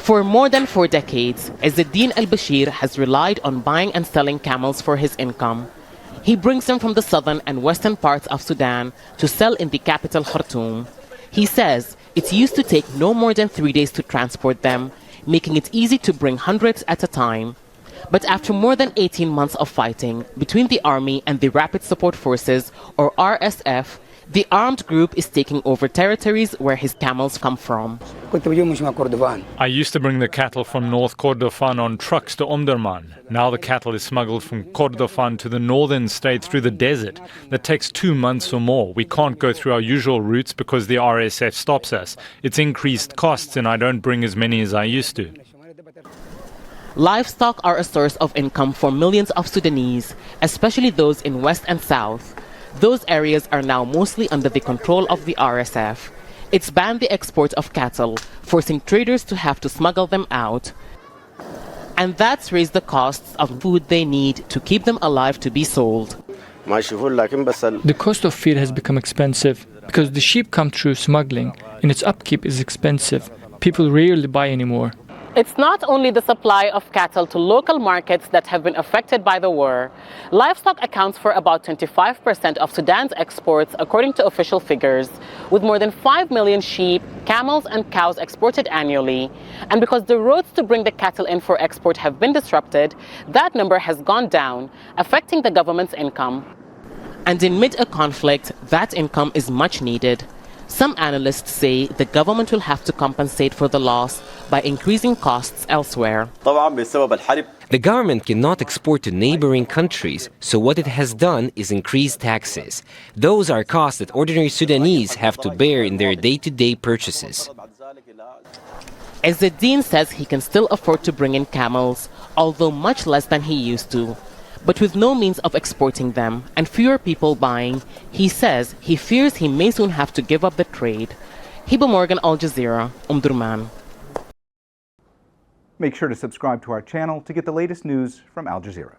For more than 4 decades, Izzeddin al-Bashir has relied on buying and selling camels for his income. He brings them from the southern and western parts of Sudan to sell in the capital Khartoum. He says it used to take no more than 3 days to transport them, making it easy to bring hundreds at a time. But after more than 18 months of fighting between the army and the Rapid Support Forces, or RSF, the armed group is taking over territories where his camels come from. I used to bring the cattle from North Kordofan on trucks to Omdurman. Now the cattle is smuggled from Kordofan to the northern state through the desert. That takes 2 months or more. We can't go through our usual routes because the RSF stops us. It's increased costs and I don't bring as many as I used to. Livestock are a source of income for millions of Sudanese, especially those in West and South. Those areas are now mostly under the control of the RSF. It's banned the export of cattle, forcing traders to have to smuggle them out. And that's raised the costs of food they need to keep them alive to be sold. The cost of feed has become expensive because the sheep come through smuggling and its upkeep is expensive. People rarely buy anymore. It's not only the supply of cattle to local markets that have been affected by the war. Livestock accounts for about 25% of Sudan's exports, according to official figures, with more than 5 million sheep, camels, and cows exported annually. And because the roads to bring the cattle in for export have been disrupted, that number has gone down, affecting the government's income. And amid a conflict, that income is much needed. Some analysts say the government will have to compensate for the loss by increasing costs elsewhere. The government cannot export to neighboring countries, so what it has done is increase taxes. Those are costs that ordinary Sudanese have to bear in their day-to-day purchases. Izzeddin says he can still afford to bring in camels, although much less than he used to. But with no means of exporting them and fewer people buying, he says he fears he may soon have to give up the trade. Hiba Morgan, Al Jazeera, Omdurman. Make sure to subscribe to our channel to get the latest news from Al Jazeera.